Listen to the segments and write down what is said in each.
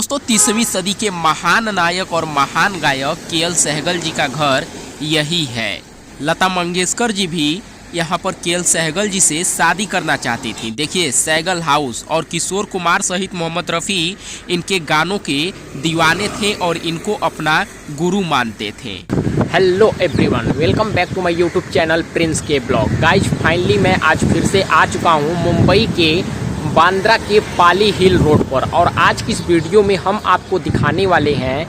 दोस्तों 30वीं सदी के महान नायक और महान गायक के.एल. सहगल जी का घर यही है। लता मंगेशकर जी भी यहाँ पर के.एल. सहगल जी से शादी करना चाहती थी। देखिए सहगल हाउस और किशोर कुमार सहित मोहम्मद रफ़ी इनके गानों के दीवाने थे और इनको अपना गुरु मानते थे। Hello everyone, welcome back to my YouTube channel Prince के ब्लॉग। गाइज फाइनली मैं आज फिर से आ चुका हूँ मुंबई के बांद्रा के पाली हिल रोड पर, और आज की इस वीडियो में हम आपको दिखाने वाले हैं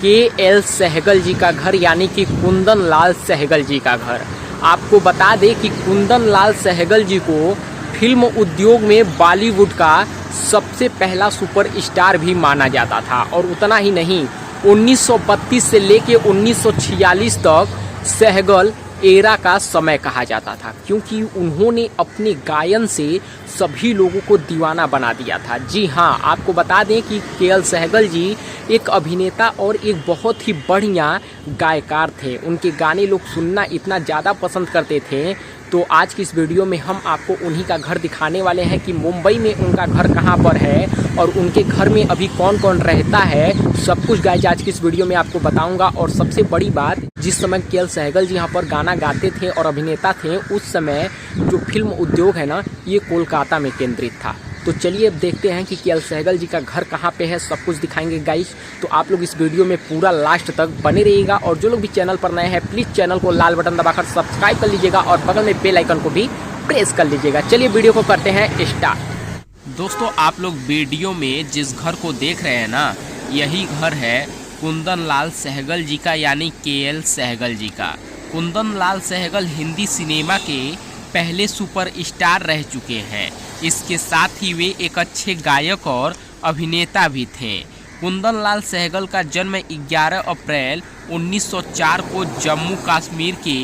के.एल. सहगल जी का घर, यानी कि कुंदन लाल सहगल जी का घर। आपको बता दें कि कुंदन लाल सहगल जी को फिल्म उद्योग में बॉलीवुड का सबसे पहला सुपरस्टार भी माना जाता था। और उतना ही नहीं, 1932 से लेके 1946 तक सहगल एरा का समय कहा जाता था, क्योंकि उन्होंने अपने गायन से सभी लोगों को दीवाना बना दिया था। जी हाँ, आपको बता दें कि के.एल. सहगल जी एक अभिनेता और एक बहुत ही बढ़िया गायकार थे। उनके गाने लोग सुनना इतना ज़्यादा पसंद करते थे। तो आज की इस वीडियो में हम आपको उन्हीं का घर दिखाने वाले हैं कि मुंबई में उनका घर कहाँ पर है और उनके घर में अभी कौन कौन रहता है। सब कुछ गाइस आज की इस वीडियो में आपको बताऊंगा। और सबसे बड़ी बात, जिस समय के.एल. सहगल जी यहाँ पर गाना गाते थे और अभिनेता थे, उस समय जो फिल्म उद्योग है ना, ये कोलकाता में केंद्रित था। तो चलिए अब देखते हैं कि के.एल. सहगल जी का घर कहाँ पे है, सब कुछ दिखाएंगे गाइस। तो आप लोग इस वीडियो में पूरा लास्ट तक बने रहिएगा। और जो लोग भी चैनल पर नए हैं, प्लीज़ चैनल को लाल बटन दबाकर सब्सक्राइब कर लीजिएगा और बगल में बेल आइकन को भी प्रेस कर लीजिएगा। चलिए वीडियो को करते हैं स्टार्ट। दोस्तों आप लोग वीडियो में जिस घर को देख रहे हैं ना, यही घर है कुंदन लाल सहगल जी का, यानी के.एल. सहगल जी का। कुंदन लाल सहगल हिंदी सिनेमा के पहले सुपरस्टार रह चुके हैं। इसके साथ ही वे एक अच्छे गायक और अभिनेता भी थे। कुंदन लाल सहगल का जन्म 11 अप्रैल 1904 को जम्मू कश्मीर के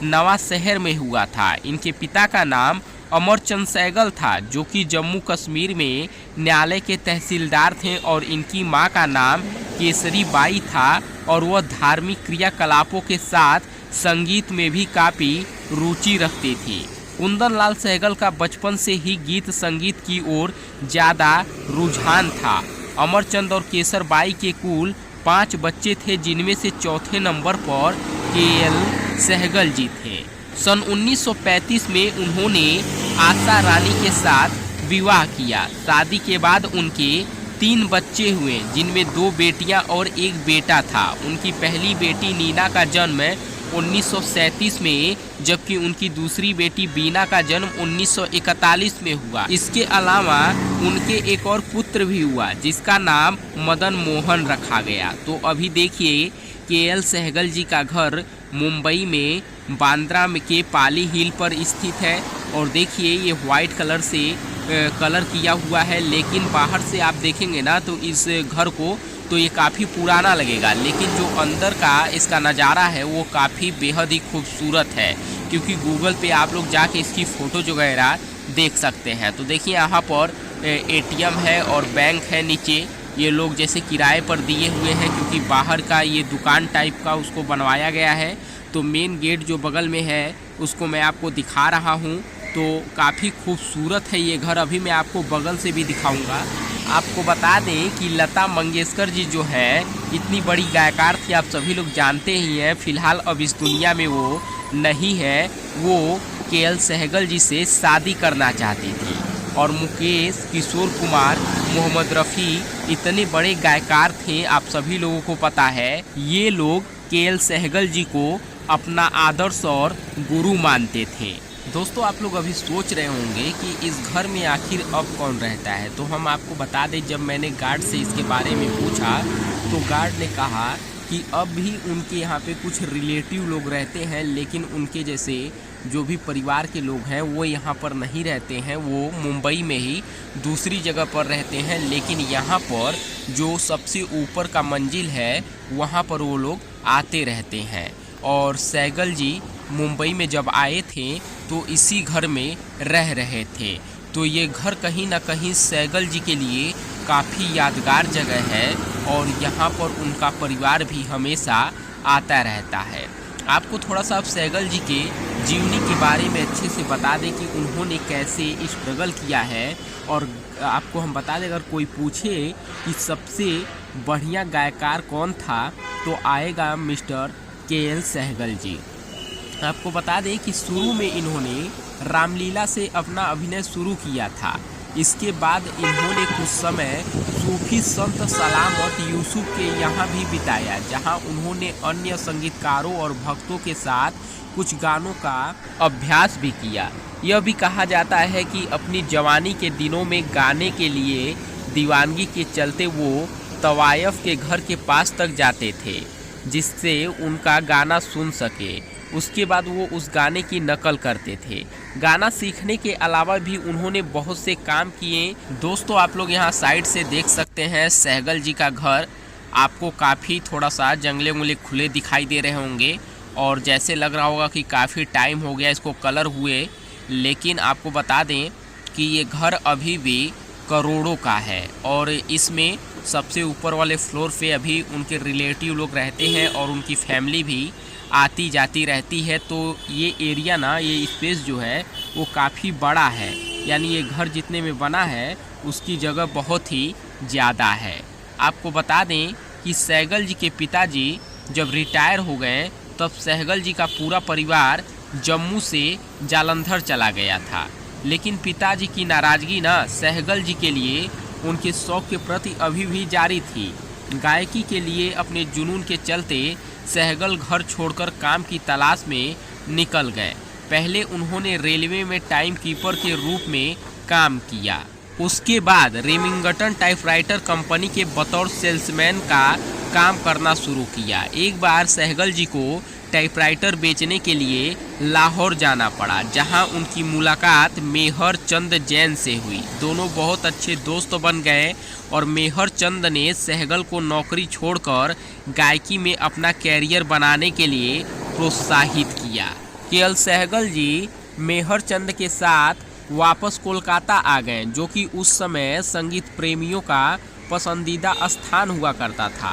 नवा शहर में हुआ था। इनके पिता का नाम अमरचंद सहगल था, जो कि जम्मू कश्मीर में न्यायालय के तहसीलदार थे, और इनकी मां का नाम केसरी बाई था और वह धार्मिक क्रियाकलापों के साथ संगीत में भी काफ़ी रुचि रखती थी। कुंदन लाल सहगल का बचपन से ही गीत संगीत की ओर ज़्यादा रुझान था। अमरचंद और केसरबाई के कुल 5 बच्चे थे, जिनमें से चौथे नंबर पर के.एल. सहगल जी थे। सन 1935 में उन्होंने आशा रानी के साथ विवाह किया। शादी के बाद उनके 3 बच्चे हुए, जिनमें 2 बेटियां और 1 बेटा था। उनकी पहली बेटी नीना का जन्म 1937 में, जबकि उनकी दूसरी बेटी बीना का जन्म 1941 में हुआ। इसके अलावा उनके एक और पुत्र भी हुआ, जिसका नाम मदन मोहन रखा गया। तो अभी देखिए के.एल. सहगल जी का घर मुंबई में बांद्रा में के पाली हिल पर स्थित है। और देखिए ये वाइट कलर से कलर किया हुआ है, लेकिन बाहर से आप देखेंगे ना तो इस घर को तो ये काफ़ी पुराना लगेगा, लेकिन जो अंदर का इसका नज़ारा है वो काफ़ी बेहद ही खूबसूरत है, क्योंकि गूगल पे आप लोग जाके इसकी फ़ोटो वगैरह देख सकते हैं। तो देखिए यहाँ पर एटीएम है और बैंक है। नीचे ये लोग जैसे किराए पर दिए हुए हैं, क्योंकि बाहर का ये दुकान टाइप का उसको बनवाया गया है। तो मेन गेट जो बगल में है उसको मैं आपको दिखा रहा हूँ। तो काफ़ी खूबसूरत है ये घर। अभी मैं आपको बगल से भी दिखाऊंगा। आपको बता दें कि लता मंगेशकर जी जो है इतनी बड़ी गायकार थी, आप सभी लोग जानते ही हैं। फिलहाल अब इस दुनिया में वो नहीं है। वो के.एल. सहगल जी से शादी करना चाहती थी। और मुकेश, किशोर कुमार, मोहम्मद रफ़ी इतने बड़े गायकार थे, आप सभी लोगों को पता है। ये लोग के.एल. सहगल जी को अपना आदर्श और गुरु मानते थे। दोस्तों आप लोग अभी सोच रहे होंगे कि इस घर में आखिर अब कौन रहता है। तो हम आपको बता दें, जब मैंने गार्ड से इसके बारे में पूछा तो गार्ड ने कहा कि अब भी उनके यहाँ पे कुछ रिलेटिव लोग रहते हैं, लेकिन उनके जैसे जो भी परिवार के लोग हैं वो यहाँ पर नहीं रहते हैं। वो मुंबई में ही दूसरी जगह पर रहते हैं, लेकिन यहाँ पर जो सबसे ऊपर का मंजिल है वहाँ पर वो लोग आते रहते हैं। और सहगल जी मुंबई में जब आए थे तो इसी घर में रह रहे थे। तो ये घर कहीं ना कहीं सहगल जी के लिए काफ़ी यादगार जगह है, और यहाँ पर उनका परिवार भी हमेशा आता रहता है। आपको थोड़ा सा अब सहगल जी के जीवनी के बारे में अच्छे से बता दें कि उन्होंने कैसे स्ट्रगल किया है। और आपको हम बता दें, अगर कोई पूछे कि सबसे बढ़िया गायकार कौन था तो आएगा मिस्टर के.एल. सहगल जी। आपको बता दें कि शुरू में इन्होंने रामलीला से अपना अभिनय शुरू किया था। इसके बाद इन्होंने कुछ समय सूफी संत सलामत यूसुफ के यहाँ भी बिताया, जहाँ उन्होंने अन्य संगीतकारों और भक्तों के साथ कुछ गानों का अभ्यास भी किया। यह भी कहा जाता है कि अपनी जवानी के दिनों में गाने के लिए दीवानगी के चलते वो तवायफ के घर के पास तक जाते थे, जिससे उनका गाना सुन सके। उसके बाद वो उस गाने की नकल करते थे। गाना सीखने के अलावा भी उन्होंने बहुत से काम किए। दोस्तों, आप लोग यहाँ साइड से देख सकते हैं सहगल जी का घर। आपको काफ़ी थोड़ा सा जंगले उंगले खुले दिखाई दे रहे होंगे और जैसे लग रहा होगा कि काफ़ी टाइम हो गया इसको कलर हुए। लेकिन आपको बता दें कि ये घर अभी भी करोड़ों का है और इसमें सबसे ऊपर वाले फ्लोर पे अभी उनके रिलेटिव लोग रहते हैं और उनकी फैमिली भी आती जाती रहती है। तो ये एरिया ना, ये स्पेस जो है वो काफ़ी बड़ा है, यानी ये घर जितने में बना है उसकी जगह बहुत ही ज़्यादा है। आपको बता दें कि सहगल जी के पिताजी जब रिटायर हो गए तब सहगल जी का पूरा परिवार जम्मू से जालंधर चला गया था। लेकिन पिताजी की नाराज़गी ना सहगल जी के लिए उनके शौक़ के प्रति अभी भी जारी थी। गायकी के लिए अपने जुनून के चलते सहगल घर छोड़कर काम की तलाश में निकल गए। पहले उन्होंने रेलवे में टाइम कीपर के रूप में काम किया। उसके बाद रेमिंगटन टाइपराइटर कंपनी के बतौर सेल्समैन का काम करना शुरू किया। एक बार सहगल जी को टाइपराइटर बेचने के लिए लाहौर जाना पड़ा, जहां उनकी मुलाकात मेहर चंद जैन से हुई। दोनों बहुत अच्छे दोस्त बन गए और मेहर चंद ने सहगल को नौकरी छोड़कर गायकी में अपना कैरियर बनाने के लिए प्रोत्साहित किया। के.एल. सहगल जी मेहर चंद के साथ वापस कोलकाता आ गए, जो कि उस समय संगीत प्रेमियों का पसंदीदा स्थान हुआ करता था।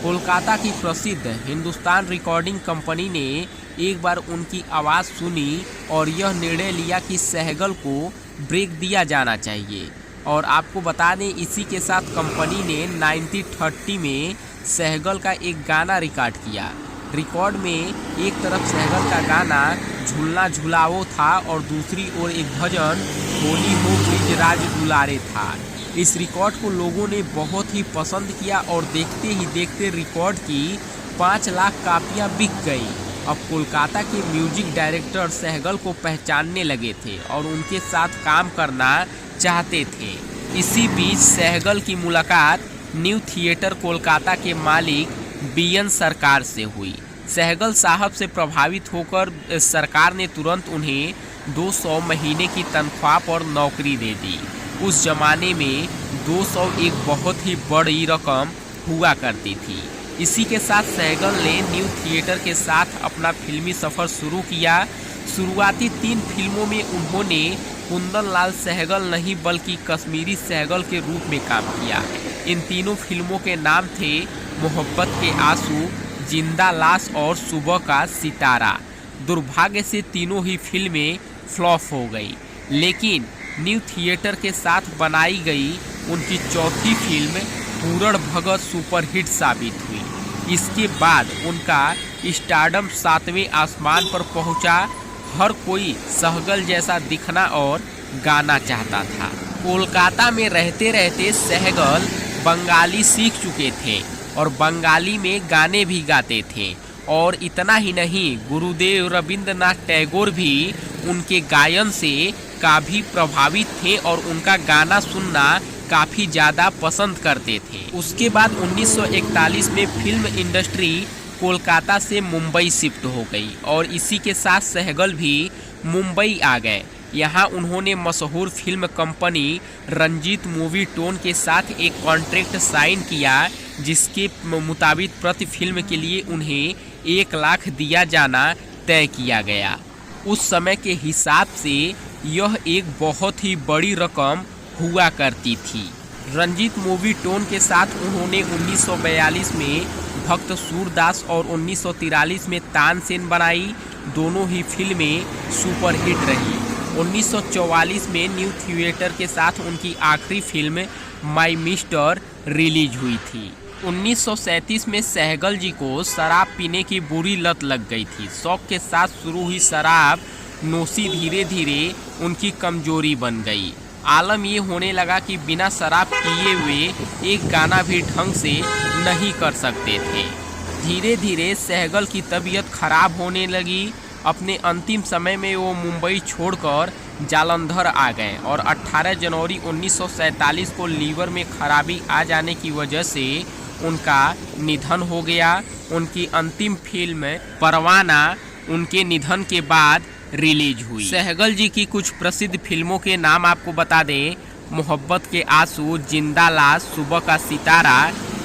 कोलकाता की प्रसिद्ध हिंदुस्तान रिकॉर्डिंग कंपनी ने एक बार उनकी आवाज़ सुनी और यह निर्णय लिया कि सहगल को ब्रेक दिया जाना चाहिए। और आपको बता दें, इसी के साथ कंपनी ने 1930 में सहगल का एक गाना रिकॉर्ड किया। रिकॉर्ड में एक तरफ सहगल का गाना झूलना झुलाओ था और दूसरी ओर एक भजन होली हो ब्रिजराज दुलारे था। इस रिकॉर्ड को लोगों ने बहुत ही पसंद किया और देखते ही देखते रिकॉर्ड की 5 लाख कापियाँ बिक गई। अब कोलकाता के म्यूजिक डायरेक्टर सहगल को पहचानने लगे थे और उनके साथ काम करना चाहते थे। इसी बीच सहगल की मुलाकात न्यू थिएटर कोलकाता के मालिक बी.एन. सरकार से हुई। सहगल साहब से प्रभावित होकर सरकार ने तुरंत उन्हें 200 महीने की तनख्वाह पर नौकरी दे दी। उस जमाने में 200 एक बहुत ही बड़ी रकम हुआ करती थी। इसी के साथ सहगल ने न्यू थिएटर के साथ अपना फिल्मी सफ़र शुरू किया। शुरुआती 3 फिल्मों में उन्होंने कुंदन लाल सहगल नहीं बल्कि कश्मीरी सहगल के रूप में काम किया। इन तीनों फिल्मों के नाम थे मोहब्बत के आंसू, जिंदा लाश और सुबह का सितारा। दुर्भाग्य से तीनों ही फिल्में फ्लॉप हो गई, लेकिन न्यू थिएटर के साथ बनाई गई उनकी चौथी फिल्म पूरण भगत सुपरहिट साबित हुई। इसके बाद उनका स्टारडम 7वें आसमान पर पहुंचा। हर कोई सहगल जैसा दिखना और गाना चाहता था। कोलकाता में रहते रहते सहगल बंगाली सीख चुके थे और बंगाली में गाने भी गाते थे। और इतना ही नहीं, गुरुदेव रविंद्रनाथ टैगोर भी उनके गायन से काफ़ी प्रभावित थे और उनका गाना सुनना काफ़ी ज़्यादा पसंद करते थे। उसके बाद 1941 में फिल्म इंडस्ट्री कोलकाता से मुंबई शिफ्ट हो गई और इसी के साथ सहगल भी मुंबई आ गए। यहाँ उन्होंने मशहूर film company Ranjit movie tone के साथ एक कॉन्ट्रैक्ट साइन किया, जिसके मुताबिक प्रति फिल्म के लिए उन्हें 1 लाख दिया जाना तय किया गया। उस समय के हिसाब से यह एक बहुत ही बड़ी रकम हुआ करती थी। रंजीत मूवी टोन के साथ उन्होंने 1942 में भक्त सूरदास और 1943 में तानसेन बनाई। दोनों ही फिल्में सुपरहिट रही। 1944 में न्यू थिएटर के साथ उनकी आखिरी फिल्म माई मिस्टर रिलीज हुई थी। 1937 में सहगल जी को शराब पीने की बुरी लत लग गई थी। शौक के साथ शुरू हुई शराब नोशी धीरे धीरे उनकी कमजोरी बन गई। आलम ये होने लगा कि बिना शराब पिए हुए एक गाना भी ढंग से नहीं कर सकते थे। धीरे धीरे सहगल की तबीयत खराब होने लगी। अपने अंतिम समय में वो मुंबई छोड़कर जालंधर आ गए और 18 जनवरी 1947 को लीवर में खराबी आ जाने की वजह से उनका निधन हो गया। उनकी अंतिम फिल्म परवाना उनके निधन के बाद रिलीज हुई। सहगल जी की कुछ प्रसिद्ध फिल्मों के नाम आपको बता दें। मोहब्बत के आंसू, जिंदा लाश, सुबह का सितारा,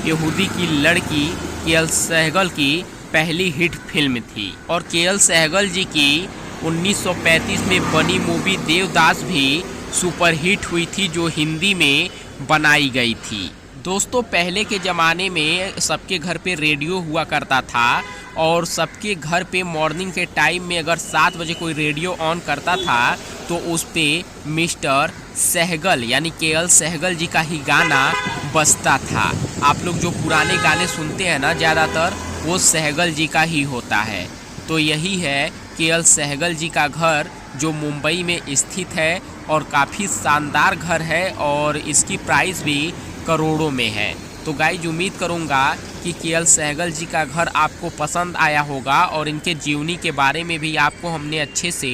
यहूदी की लड़की के.एल. सहगल की पहली हिट फिल्म थी। और के.एल. सहगल जी की 1935 में बनी मूवी देवदास भी सुपरहिट हुई थी, जो हिंदी में बनाई गई थी। दोस्तों, पहले के ज़माने में सबके घर पे रेडियो हुआ करता था और सबके घर पे मॉर्निंग के टाइम में अगर 7 बजे कोई रेडियो ऑन करता था तो उस पे मिस्टर सहगल यानी के.एल. सहगल जी का ही गाना बजता था। आप लोग जो पुराने गाने सुनते हैं ना, ज़्यादातर वो सहगल जी का ही होता है। तो यही है के.एल. सहगल जी का घर, जो मुंबई में स्थित है और काफ़ी शानदार घर है और इसकी प्राइस भी करोड़ों में है। तो गाइज, उम्मीद करूंगा कि के.एल. सहगल जी का घर आपको पसंद आया होगा और इनके जीवनी के बारे में भी आपको हमने अच्छे से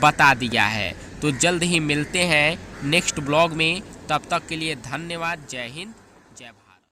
बता दिया है। तो जल्द ही मिलते हैं नेक्स्ट ब्लॉग में। तब तक के लिए धन्यवाद। जय हिंद।